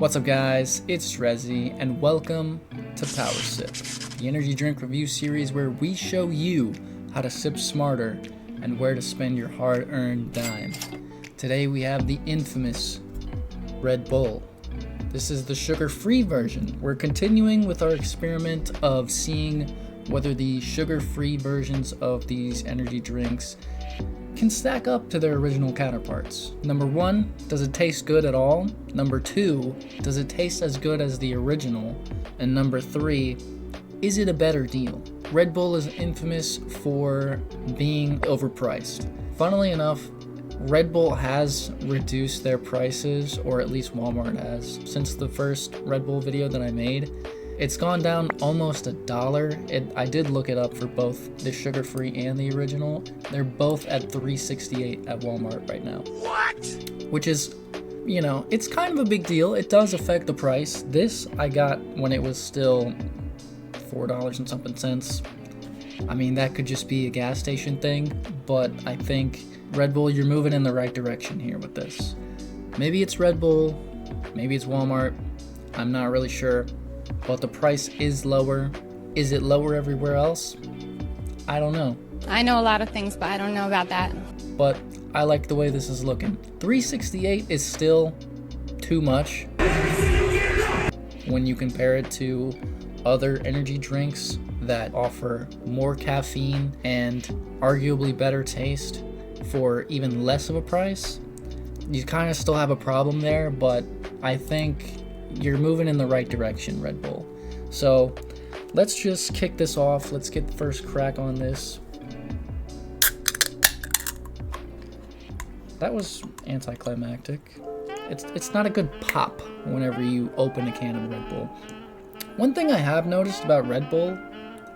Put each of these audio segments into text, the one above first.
What's up guys, it's Rezi and welcome to Power Sip, the energy drink review series where we show you how to sip smarter and where to spend your hard-earned dime. Today we have the infamous Red Bull. This is the sugar-free version. We're continuing with our experiment of seeing whether the sugar-free versions of these energy drinks can stack up to their original counterparts. Number one, does it taste good at all? Number two, does it taste as good as the original? And number three, is it a better deal? Red Bull is infamous for being overpriced. Funnily enough, Red Bull has reduced their prices, or at least Walmart has, since the first Red Bull video that I made. It's gone down almost $1. I did look it up for both the sugar-free and the original. They're both at $3.68 at Walmart right now. What? Which is, you know, it's kind of a big deal. It does affect the price. This I got when it was still $4 and something cents. I mean, that could just be a gas station thing, but I think Red Bull, you're moving in the right direction here with this. Maybe it's Red Bull, maybe it's Walmart. I'm not really sure. But the price is lower. Is it lower everywhere else? I don't know. I know a lot of things, but I don't know about that. But I like the way this is looking. $3.68 is still too much when you compare it to other energy drinks that offer more caffeine and arguably better taste for even less of a price. You kind of still have a problem there, but I think you're moving in the right direction, Red Bull. So let's just kick this off. Let's get the first crack on this. That was anticlimactic. It's not a good pop whenever you open a can of Red Bull. One thing I have noticed about Red Bull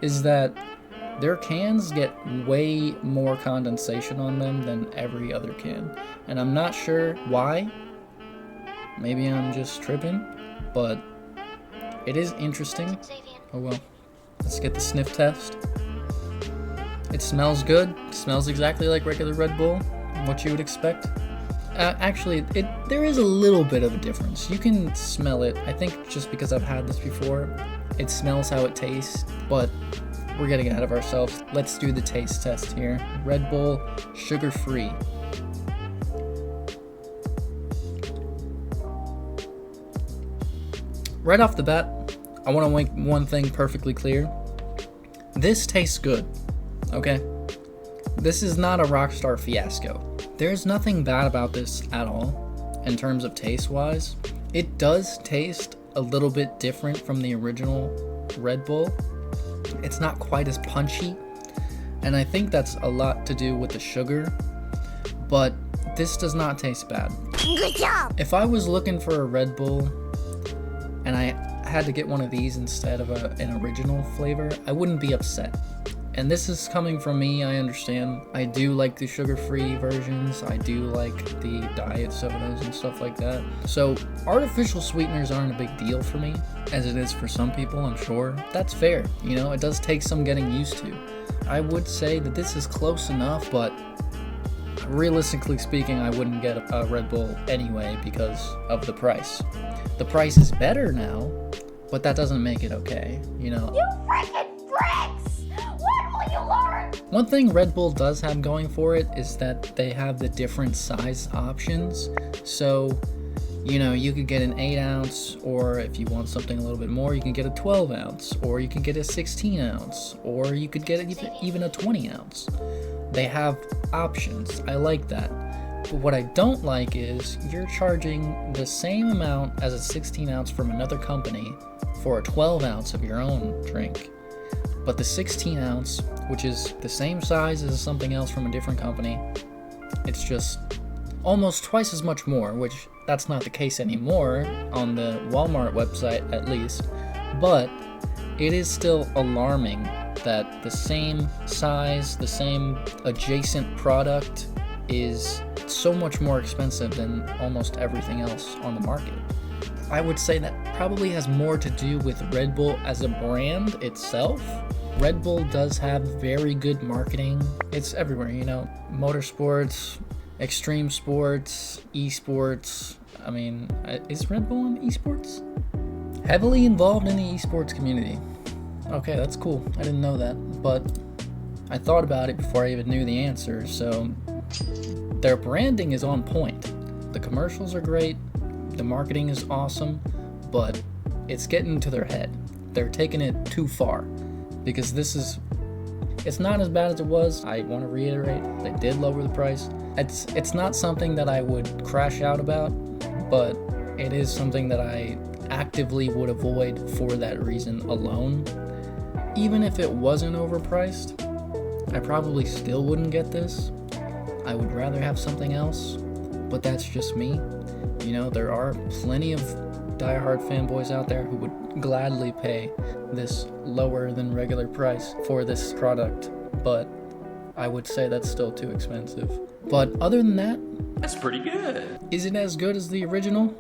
is that their cans get way more condensation on them than every other can. And I'm not sure why. Maybe I'm just tripping, but it is interesting. Oh well, let's get the sniff test. It smells good. It smells exactly like regular Red Bull, what you would expect. Actually, there is a little bit of a difference. You can smell it. I think just because I've had this before, it smells how it tastes, but we're getting ahead of ourselves. Let's do the taste test here. Red Bull, sugar-free. Right off the bat, I want to make one thing perfectly clear. This tastes good, okay? This is not a Rockstar Fiasco. There's nothing bad about this at all in terms of taste-wise. It does taste a little bit different from the original Red Bull. It's not quite as punchy, and I think that's a lot to do with the sugar, but this does not taste bad. Good job! If I was looking for a Red Bull and I had to get one of these instead of an original flavor, I wouldn't be upset. And this is coming from me, I understand. I do like the sugar-free versions. I do like the diet sodas and stuff like that. So artificial sweeteners aren't a big deal for me, as it is for some people, I'm sure. That's fair, you know, it does take some getting used to. I would say that this is close enough, but realistically speaking, I wouldn't get a Red Bull anyway because of the price. The price is better now, but that doesn't make it okay, you know? You freaking bricks! When will you learn? One thing Red Bull does have going for it is that they have the different size options. So, you know, you could get an 8 ounce, or if you want something a little bit more, you can get a 12 ounce, or you can get a 16 ounce, or you could get even a 20 ounce. They have options. I like that. But what I don't like is you're charging the same amount as a 16 ounce from another company for a 12 ounce of your own drink. But the 16 ounce, which is the same size as something else from a different company, it's just almost twice as much more, which that's not the case anymore on the Walmart website at least. But it is still alarming that the same size, the same adjacent product is so much more expensive than almost everything else on the market. I would say that probably has more to do with Red Bull as a brand itself. Red Bull does have very good marketing. It's everywhere, you know, motorsports, extreme sports, esports, I mean, is Red Bull in esports? Heavily involved in the esports community. Okay, that's cool. I didn't know that, but I thought about it before I even knew the answer, so their branding is on point. The commercials are great, the marketing is awesome, but it's getting to their head. They're taking it too far, because it's not as bad as it was. I want to reiterate, they did lower the price. It's not something that I would crash out about, but it is something that I actively would avoid for that reason alone. Even if it wasn't overpriced, I probably still wouldn't get this. I would rather have something else, but that's just me. You know, there are plenty of diehard fanboys out there who would gladly pay this lower than regular price for this product, but I would say that's still too expensive. But other than that, that's pretty good. Is it as good as the original?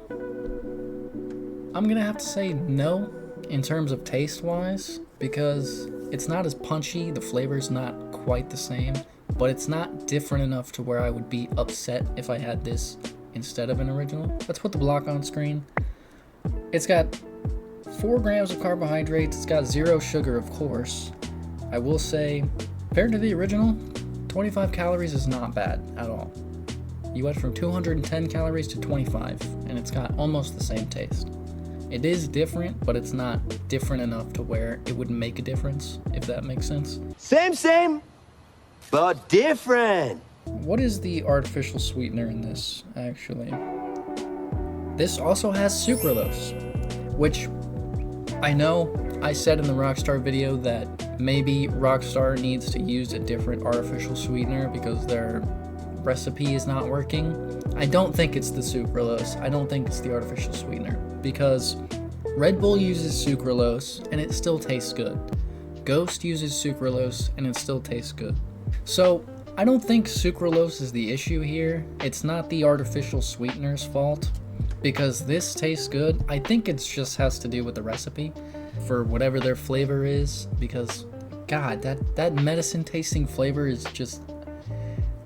I'm gonna have to say no in terms of taste wise, because it's not as punchy, the flavor's not quite the same, but it's not different enough to where I would be upset if I had this instead of an original. Let's put the block on screen. It's got 4 grams of carbohydrates, it's got 0 sugar, of course. I will say, compared to the original, 25 calories is not bad at all. You went from 210 calories to 25, and it's got almost the same taste. It is different, but it's not different enough to where it would make a difference, if that makes sense. Same, but different. What is the artificial sweetener in this, actually? This also has sucralose, which I know I said in the Rockstar video that maybe Rockstar needs to use a different artificial sweetener because their recipe is not working. I don't think it's the sucralose. I don't think it's the artificial sweetener, because Red Bull uses sucralose and it still tastes good. Ghost uses sucralose and it still tastes good. So I don't think sucralose is the issue here. It's not the artificial sweetener's fault, because this tastes good. I think it just has to do with the recipe for whatever their flavor is, because God, that medicine tasting flavor is just,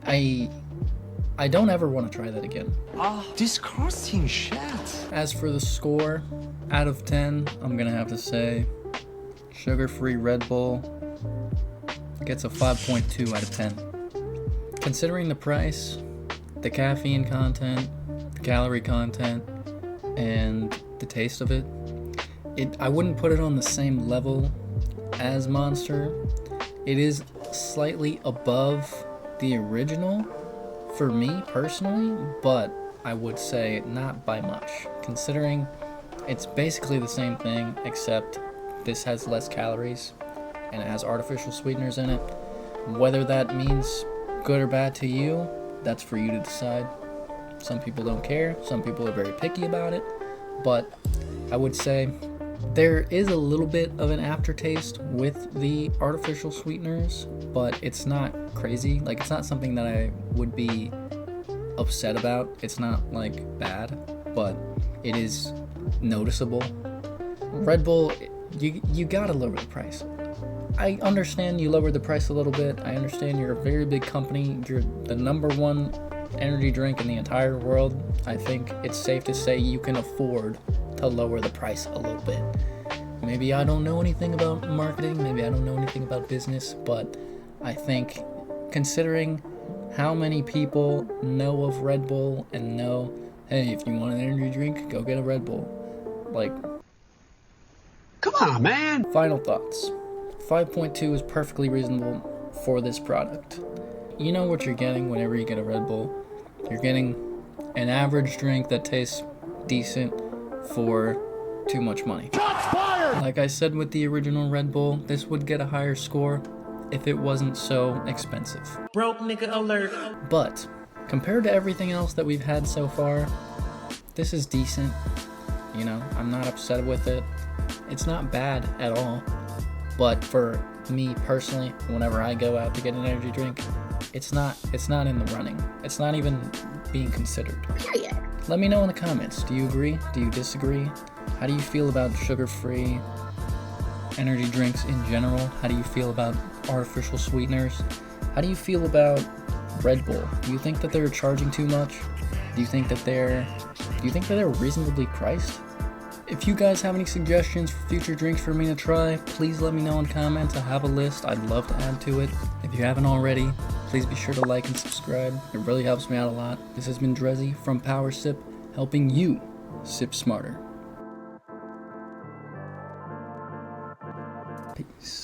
I don't ever want to try that again. Disgusting shit. As for the score, out of 10, I'm gonna have to say sugar-free Red Bull gets a 5.2 out of 10. Considering the price, the caffeine content, the calorie content, and the taste of it, I wouldn't put it on the same level as Monster. It is slightly above the original for me personally, but I would say not by much, considering it's basically the same thing, except this has less calories and it has artificial sweeteners in it. Whether that means good or bad to you, that's for you to decide. Some people don't care, some people are very picky about it, but I would say there is a little bit of an aftertaste with the artificial sweeteners, but it's not crazy. Like, it's not something that I would be upset about. It's not like bad, but it is noticeable. Red Bull, you gotta lower the price. I understand you lowered the price a little bit. I understand you're a very big company. You're the #1 energy drink in the entire world. I think it's safe to say you can afford to lower the price a little bit. Maybe I don't know anything about marketing, maybe I don't know anything about business, but I think considering how many people know of Red Bull and know, hey, if you want an energy drink, go get a Red Bull. Like, Come on, man. final thoughts. 5.2 is perfectly reasonable for this product. You know what you're getting whenever you get a Red Bull. You're getting an average drink that tastes decent for too much money. Like I said with the original Red Bull, this would get a higher score if it wasn't so expensive. Broke nigga alert. But compared to everything else that we've had so far, this is decent. You know, I'm not upset with it. It's not bad at all. But for me personally, whenever I go out to get an energy drink, it's not in the running. It's not even being considered. Period. Let me know in the comments. Do you agree? Do you disagree? How do you feel about sugar-free energy drinks in general? How do you feel about artificial sweeteners? How do you feel about Red Bull? Do you think that they're charging too much? Do you think that they're Do you think that they're reasonably priced? If you guys have any suggestions for future drinks for me to try, please let me know in comments. I have a list. I'd love to add to it. If you haven't already, please be sure to like and subscribe. It really helps me out a lot. This has been Drezzy from Power Sip, helping you sip smarter. Peace.